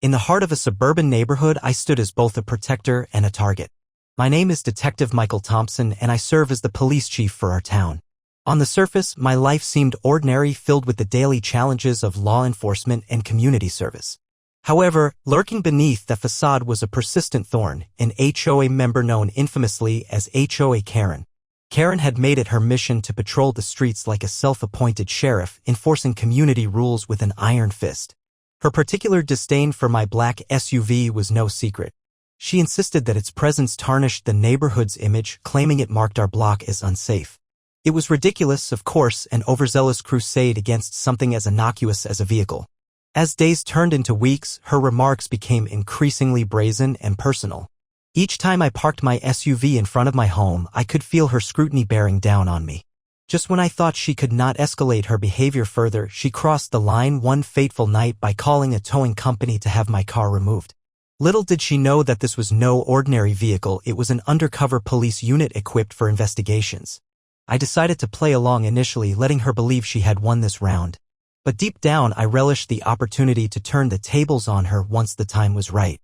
In the heart of a suburban neighborhood, I stood as both a protector and a target. My name is Detective Michael Thompson, and I serve as the police chief for our town. On the surface, my life seemed ordinary, filled with the daily challenges of law enforcement and community service. However, lurking beneath that facade was a persistent thorn, an HOA member known infamously as HOA Karen. Karen had made it her mission to patrol the streets like a self-appointed sheriff, enforcing community rules with an iron fist. Her particular disdain for my black SUV was no secret. She insisted that its presence tarnished the neighborhood's image, claiming it marked our block as unsafe. It was ridiculous, of course, an overzealous crusade against something as innocuous as a vehicle. As days turned into weeks, her remarks became increasingly brazen and personal. Each time I parked my SUV in front of my home, I could feel her scrutiny bearing down on me. Just when I thought she could not escalate her behavior further, she crossed the line one fateful night by calling a towing company to have my car removed. Little did she know that this was no ordinary vehicle, it was an undercover police unit equipped for investigations. I decided to play along initially, letting her believe she had won this round. But deep down, I relished the opportunity to turn the tables on her once the time was right.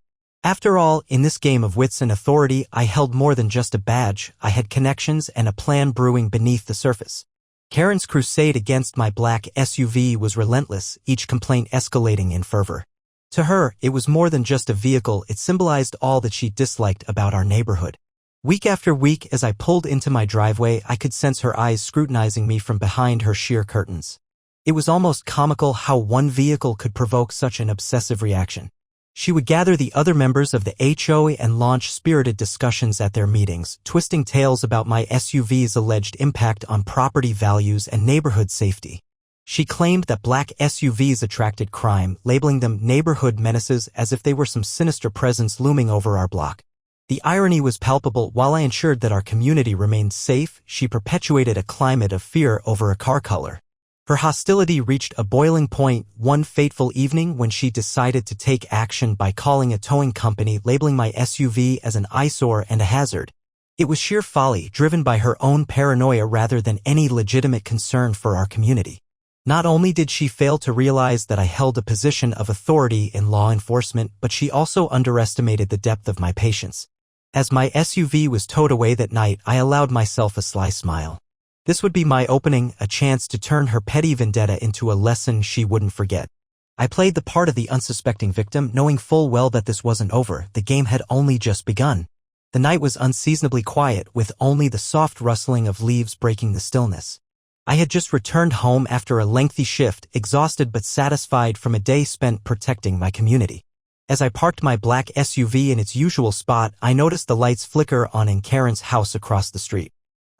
After all, in this game of wits and authority, I held more than just a badge. I had connections and a plan brewing beneath the surface. Karen's crusade against my black SUV was relentless, each complaint escalating in fervor. To her, it was more than just a vehicle, it symbolized all that she disliked about our neighborhood. Week after week, as I pulled into my driveway, I could sense her eyes scrutinizing me from behind her sheer curtains. It was almost comical how one vehicle could provoke such an obsessive reaction. She would gather the other members of the HOA and launch spirited discussions at their meetings, twisting tales about my SUV's alleged impact on property values and neighborhood safety. She claimed that black SUVs attracted crime, labeling them neighborhood menaces as if they were some sinister presence looming over our block. The irony was palpable. While I ensured that our community remained safe, she perpetuated a climate of fear over a car color. Her hostility reached a boiling point one fateful evening when she decided to take action by calling a towing company, labeling my SUV as an eyesore and a hazard. It was sheer folly, driven by her own paranoia rather than any legitimate concern for our community. Not only did she fail to realize that I held a position of authority in law enforcement, but she also underestimated the depth of my patience. As my SUV was towed away that night, I allowed myself a sly smile. This would be my opening, a chance to turn her petty vendetta into a lesson she wouldn't forget. I played the part of the unsuspecting victim, knowing full well that this wasn't over. The game had only just begun. The night was unseasonably quiet, with only the soft rustling of leaves breaking the stillness. I had just returned home after a lengthy shift, exhausted but satisfied from a day spent protecting my community. As I parked my black SUV in its usual spot, I noticed the lights flicker on in Karen's house across the street.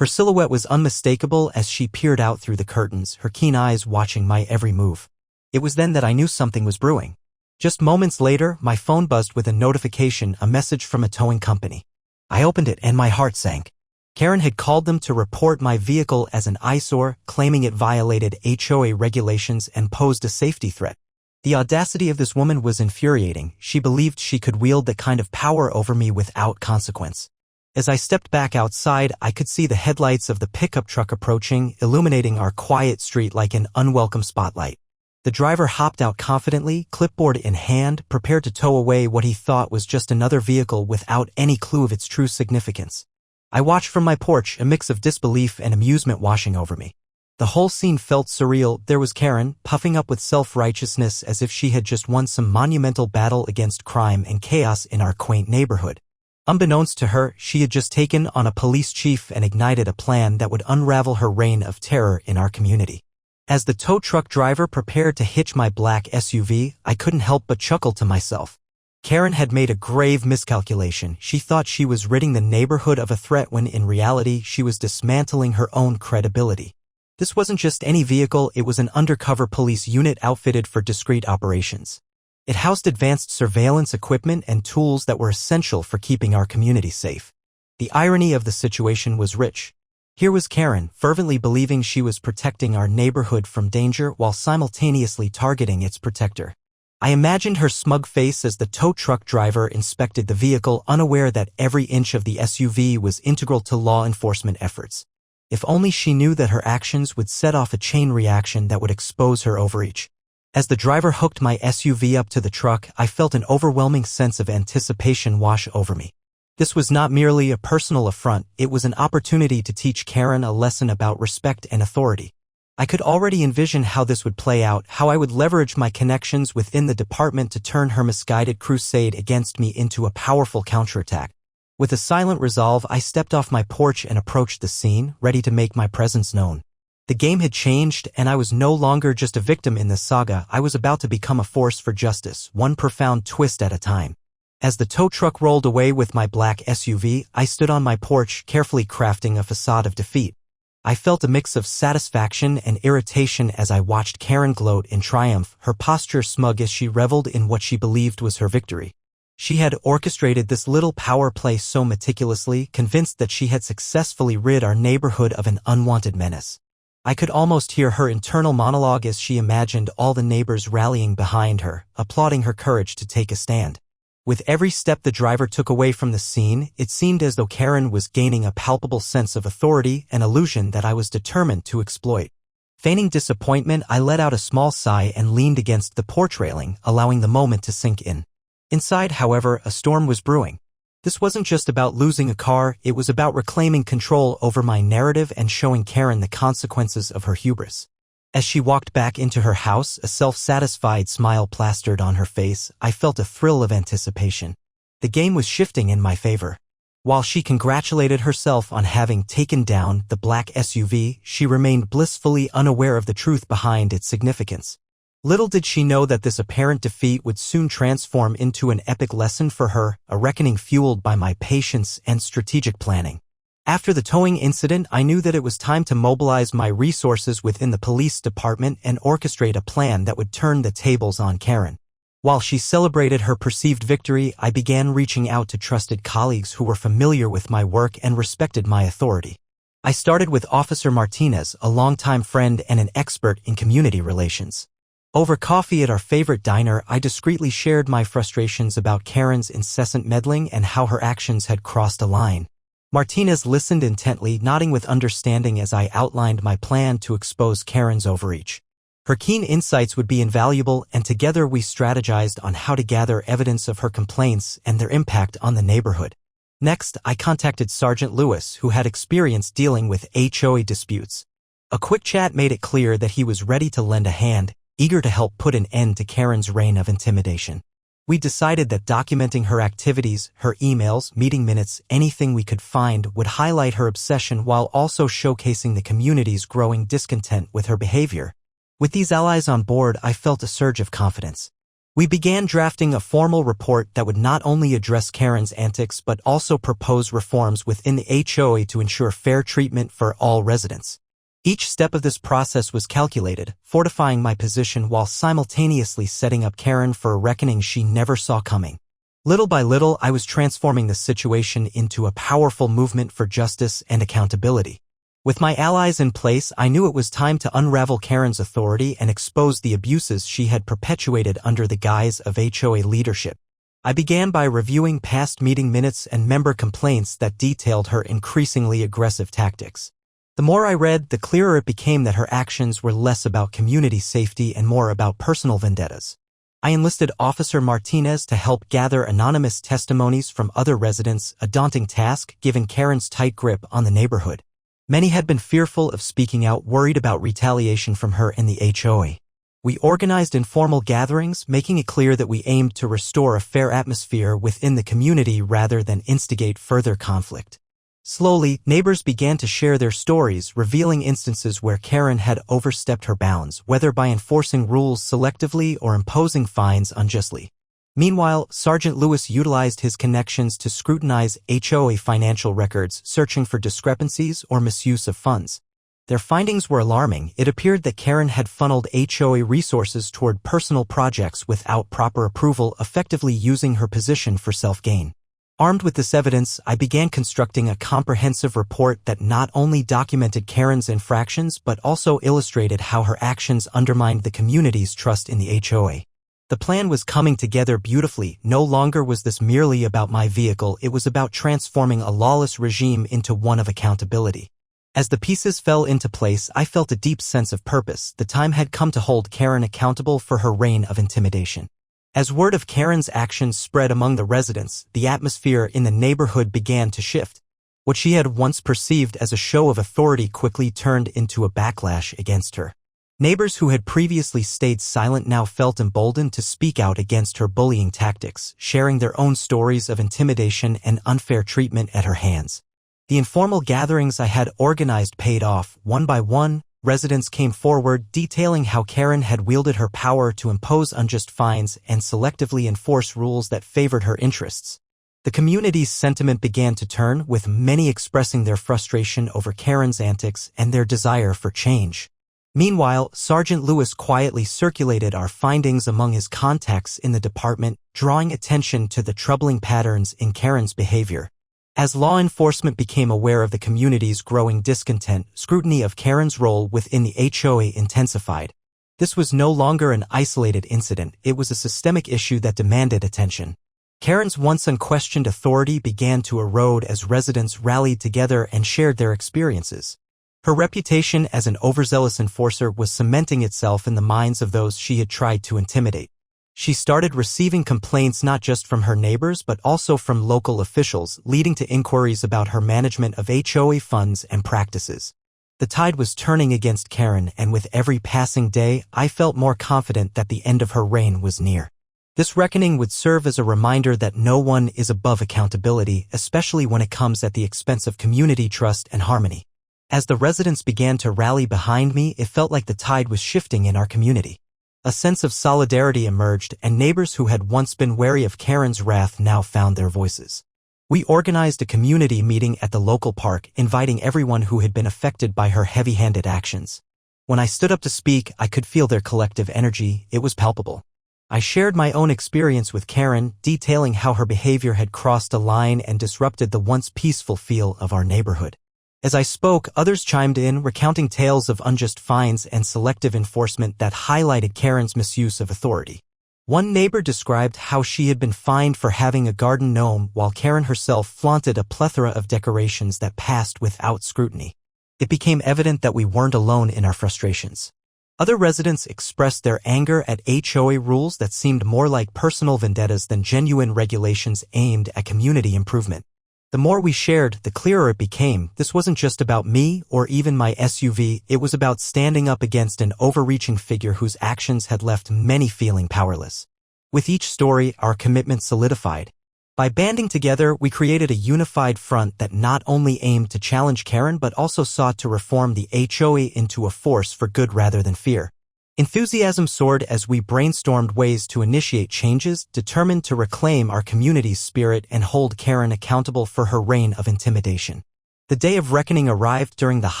Her silhouette was unmistakable as she peered out through the curtains, her keen eyes watching my every move. It was then that I knew something was brewing. Just moments later, my phone buzzed with a notification, a message from a towing company. I opened it and my heart sank. Karen had called them to report my vehicle as an eyesore, claiming it violated HOA regulations and posed a safety threat. The audacity of this woman was infuriating. She believed she could wield that kind of power over me without consequence. As I stepped back outside, I could see the headlights of the pickup truck approaching, illuminating our quiet street like an unwelcome spotlight. The driver hopped out confidently, clipboard in hand, prepared to tow away what he thought was just another vehicle without any clue of its true significance. I watched from my porch, a mix of disbelief and amusement washing over me. The whole scene felt surreal. There was Karen, puffing up with self-righteousness as if she had just won some monumental battle against crime and chaos in our quaint neighborhood. Unbeknownst to her, she had just taken on a police chief and ignited a plan that would unravel her reign of terror in our community. As the tow truck driver prepared to hitch my black SUV, I couldn't help but chuckle to myself. Karen had made a grave miscalculation. She thought she was ridding the neighborhood of a threat when in reality she was dismantling her own credibility. This wasn't just any vehicle, it was an undercover police unit outfitted for discreet operations. It housed advanced surveillance equipment and tools that were essential for keeping our community safe. The irony of the situation was rich. Here was Karen, fervently believing she was protecting our neighborhood from danger while simultaneously targeting its protector. I imagined her smug face as the tow truck driver inspected the vehicle, unaware that every inch of the SUV was integral to law enforcement efforts. If only she knew that her actions would set off a chain reaction that would expose her overreach. As the driver hooked my SUV up to the truck, I felt an overwhelming sense of anticipation wash over me. This was not merely a personal affront, it was an opportunity to teach Karen a lesson about respect and authority. I could already envision how this would play out, how I would leverage my connections within the department to turn her misguided crusade against me into a powerful counterattack. With a silent resolve, I stepped off my porch and approached the scene, ready to make my presence known. The game had changed, and I was no longer just a victim in this saga. I was about to become a force for justice, one profound twist at a time. As the tow truck rolled away with my black SUV, I stood on my porch, carefully crafting a facade of defeat. I felt a mix of satisfaction and irritation as I watched Karen gloat in triumph, her posture smug as she reveled in what she believed was her victory. She had orchestrated this little power play so meticulously, convinced that she had successfully rid our neighborhood of an unwanted menace. I could almost hear her internal monologue as she imagined all the neighbors rallying behind her, applauding her courage to take a stand. With every step the driver took away from the scene, it seemed as though Karen was gaining a palpable sense of authority, an illusion that I was determined to exploit. Feigning disappointment, I let out a small sigh and leaned against the porch railing, allowing the moment to sink in. Inside, however, a storm was brewing. This wasn't just about losing a car, it was about reclaiming control over my narrative and showing Karen the consequences of her hubris. As she walked back into her house, a self-satisfied smile plastered on her face, I felt a thrill of anticipation. The game was shifting in my favor. While she congratulated herself on having taken down the black SUV, she remained blissfully unaware of the truth behind its significance. Little did she know that this apparent defeat would soon transform into an epic lesson for her, a reckoning fueled by my patience and strategic planning. After the towing incident, I knew that it was time to mobilize my resources within the police department and orchestrate a plan that would turn the tables on Karen. While she celebrated her perceived victory, I began reaching out to trusted colleagues who were familiar with my work and respected my authority. I started with Officer Martinez, a longtime friend and an expert in community relations. Over coffee at our favorite diner, I discreetly shared my frustrations about Karen's incessant meddling and how her actions had crossed a line. Martinez listened intently, nodding with understanding as I outlined my plan to expose Karen's overreach. Her keen insights would be invaluable, and together we strategized on how to gather evidence of her complaints and their impact on the neighborhood. Next, I contacted Sergeant Lewis, who had experience dealing with HOA disputes. A quick chat made it clear that he was ready to lend a hand, eager to help put an end to Karen's reign of intimidation. We decided that documenting her activities, her emails, meeting minutes, anything we could find would highlight her obsession while also showcasing the community's growing discontent with her behavior. With these allies on board, I felt a surge of confidence. We began drafting a formal report that would not only address Karen's antics but also propose reforms within the HOA to ensure fair treatment for all residents. Each step of this process was calculated, fortifying my position while simultaneously setting up Karen for a reckoning she never saw coming. Little by little, I was transforming the situation into a powerful movement for justice and accountability. With my allies in place, I knew it was time to unravel Karen's authority and expose the abuses she had perpetuated under the guise of HOA leadership. I began by reviewing past meeting minutes and member complaints that detailed her increasingly aggressive tactics. The more I read, the clearer it became that her actions were less about community safety and more about personal vendettas. I enlisted Officer Martinez to help gather anonymous testimonies from other residents, a daunting task given Karen's tight grip on the neighborhood. Many had been fearful of speaking out, worried about retaliation from her and the HOA. We organized informal gatherings, making it clear that we aimed to restore a fair atmosphere within the community rather than instigate further conflict. Slowly, neighbors began to share their stories, revealing instances where Karen had overstepped her bounds, whether by enforcing rules selectively or imposing fines unjustly. Meanwhile, Sergeant Lewis utilized his connections to scrutinize HOA financial records, searching for discrepancies or misuse of funds. Their findings were alarming. It appeared that Karen had funneled HOA resources toward personal projects without proper approval, effectively using her position for self-gain. Armed with this evidence, I began constructing a comprehensive report that not only documented Karen's infractions but also illustrated how her actions undermined the community's trust in the HOA. The plan was coming together beautifully. No longer was this merely about my vehicle, it was about transforming a lawless regime into one of accountability. As the pieces fell into place, I felt a deep sense of purpose. The time had come to hold Karen accountable for her reign of intimidation. As word of Karen's actions spread among the residents, the atmosphere in the neighborhood began to shift. What she had once perceived as a show of authority quickly turned into a backlash against her. Neighbors who had previously stayed silent now felt emboldened to speak out against her bullying tactics, sharing their own stories of intimidation and unfair treatment at her hands. The informal gatherings I had organized paid off. One by one, residents came forward detailing how Karen had wielded her power to impose unjust fines and selectively enforce rules that favored her interests. The community's sentiment began to turn, with many expressing their frustration over Karen's antics and their desire for change. Meanwhile, Sergeant Lewis quietly circulated our findings among his contacts in the department, drawing attention to the troubling patterns in Karen's behavior. As law enforcement became aware of the community's growing discontent, scrutiny of Karen's role within the HOA intensified. This was no longer an isolated incident, it was a systemic issue that demanded attention. Karen's once unquestioned authority began to erode as residents rallied together and shared their experiences. Her reputation as an overzealous enforcer was cementing itself in the minds of those she had tried to intimidate. She started receiving complaints not just from her neighbors but also from local officials, leading to inquiries about her management of HOA funds and practices. The tide was turning against Karen, and with every passing day, I felt more confident that the end of her reign was near. This reckoning would serve as a reminder that no one is above accountability, especially when it comes at the expense of community trust and harmony. As the residents began to rally behind me, it felt like the tide was shifting in our community. A sense of solidarity emerged, and neighbors who had once been wary of Karen's wrath now found their voices. We organized a community meeting at the local park, inviting everyone who had been affected by her heavy-handed actions. When I stood up to speak, I could feel their collective energy. It was palpable. I shared my own experience with Karen, detailing how her behavior had crossed a line and disrupted the once peaceful feel of our neighborhood. As I spoke, others chimed in, recounting tales of unjust fines and selective enforcement that highlighted Karen's misuse of authority. One neighbor described how she had been fined for having a garden gnome, while Karen herself flaunted a plethora of decorations that passed without scrutiny. It became evident that we weren't alone in our frustrations. Other residents expressed their anger at HOA rules that seemed more like personal vendettas than genuine regulations aimed at community improvement. The more we shared, the clearer it became. This wasn't just about me or even my SUV, it was about standing up against an overreaching figure whose actions had left many feeling powerless. With each story, our commitment solidified. By banding together, we created a unified front that not only aimed to challenge Karen but also sought to reform the HOA into a force for good rather than fear. Enthusiasm soared as we brainstormed ways to initiate changes, determined to reclaim our community's spirit and hold Karen accountable for her reign of intimidation. The day of reckoning arrived during the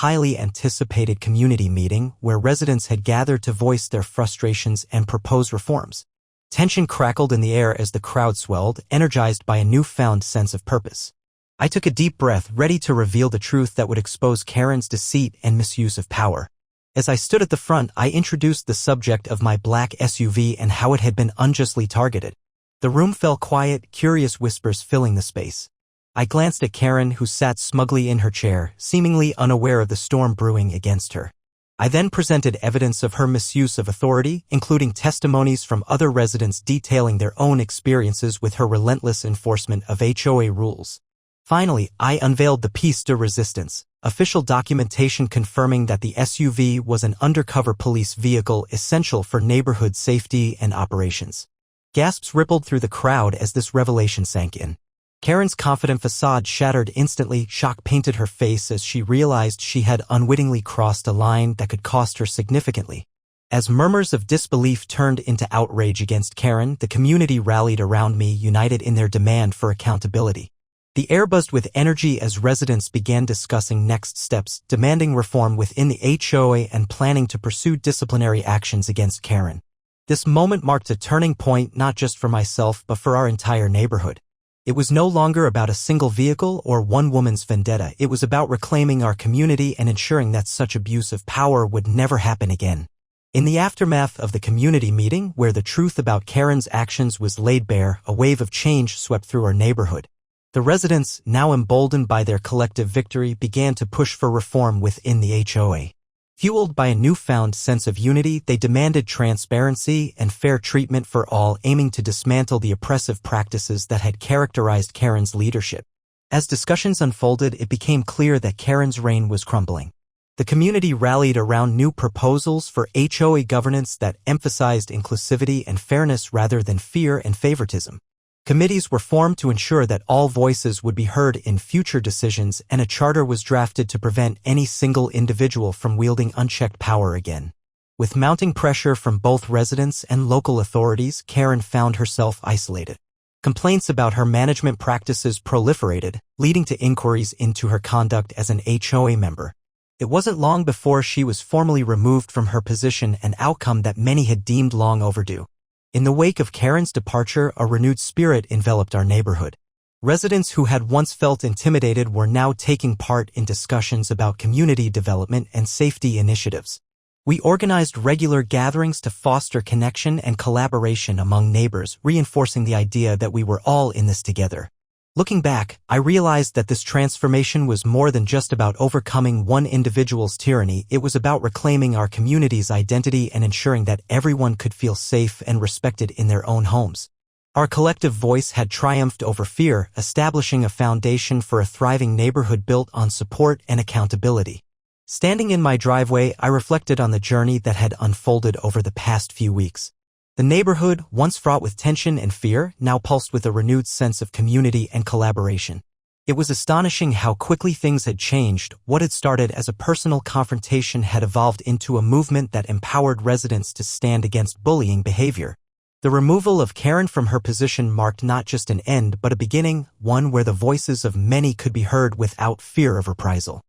highly anticipated community meeting, where residents had gathered to voice their frustrations and propose reforms. Tension crackled in the air as the crowd swelled, energized by a newfound sense of purpose. I took a deep breath, ready to reveal the truth that would expose Karen's deceit and misuse of power. As I stood at the front, I introduced the subject of my black SUV and how it had been unjustly targeted. The room fell quiet, curious whispers filling the space. I glanced at Karen, who sat smugly in her chair, seemingly unaware of the storm brewing against her. I then presented evidence of her misuse of authority, including testimonies from other residents detailing their own experiences with her relentless enforcement of HOA rules. Finally, I unveiled the piece de resistance, official documentation confirming that the SUV was an undercover police vehicle essential for neighborhood safety and operations. Gasps rippled through the crowd as this revelation sank in. Karen's confident facade shattered instantly, shock painted her face as she realized she had unwittingly crossed a line that could cost her significantly. As murmurs of disbelief turned into outrage against Karen, the community rallied around me, united in their demand for accountability. The air buzzed with energy as residents began discussing next steps, demanding reform within the HOA and planning to pursue disciplinary actions against Karen. This moment marked a turning point not just for myself but for our entire neighborhood. It was no longer about a single vehicle or one woman's vendetta. It was about reclaiming our community and ensuring that such abuse of power would never happen again. In the aftermath of the community meeting, where the truth about Karen's actions was laid bare, a wave of change swept through our neighborhood. The residents, now emboldened by their collective victory, began to push for reform within the HOA. Fueled by a newfound sense of unity, they demanded transparency and fair treatment for all, aiming to dismantle the oppressive practices that had characterized Karen's leadership. As discussions unfolded, it became clear that Karen's reign was crumbling. The community rallied around new proposals for HOA governance that emphasized inclusivity and fairness rather than fear and favoritism. Committees were formed to ensure that all voices would be heard in future decisions, and a charter was drafted to prevent any single individual from wielding unchecked power again. With mounting pressure from both residents and local authorities, Karen found herself isolated. Complaints about her management practices proliferated, leading to inquiries into her conduct as an HOA member. It wasn't long before she was formally removed from her position, an outcome that many had deemed long overdue. In the wake of Karen's departure, a renewed spirit enveloped our neighborhood. Residents who had once felt intimidated were now taking part in discussions about community development and safety initiatives. We organized regular gatherings to foster connection and collaboration among neighbors, reinforcing the idea that we were all in this together. Looking back, I realized that this transformation was more than just about overcoming one individual's tyranny. It was about reclaiming our community's identity and ensuring that everyone could feel safe and respected in their own homes. Our collective voice had triumphed over fear, establishing a foundation for a thriving neighborhood built on support and accountability. Standing in my driveway, I reflected on the journey that had unfolded over the past few weeks. The neighborhood, once fraught with tension and fear, now pulsed with a renewed sense of community and collaboration. It was astonishing how quickly things had changed. What had started as a personal confrontation had evolved into a movement that empowered residents to stand against bullying behavior. The removal of Karen from her position marked not just an end but a beginning, one where the voices of many could be heard without fear of reprisal.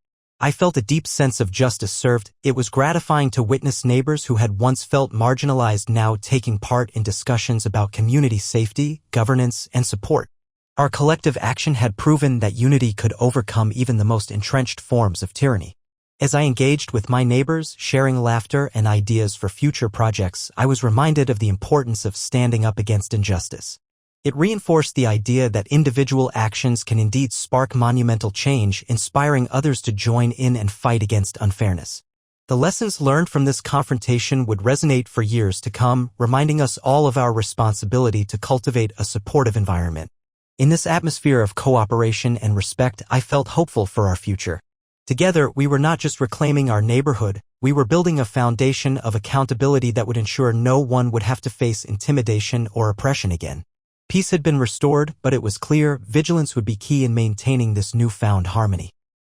I felt a deep sense of justice served. It was gratifying to witness neighbors who had once felt marginalized now taking part in discussions about community safety, governance, and support. Our collective action had proven that unity could overcome even the most entrenched forms of tyranny. As I engaged with my neighbors, sharing laughter and ideas for future projects, I was reminded of the importance of standing up against injustice. It reinforced the idea that individual actions can indeed spark monumental change, inspiring others to join in and fight against unfairness. The lessons learned from this confrontation would resonate for years to come, reminding us all of our responsibility to cultivate a supportive environment. In this atmosphere of cooperation and respect, I felt hopeful for our future. Together, we were not just reclaiming our neighborhood, we were building a foundation of accountability that would ensure no one would have to face intimidation or oppression again. Peace had been restored, but it was clear vigilance would be key in maintaining this newfound harmony.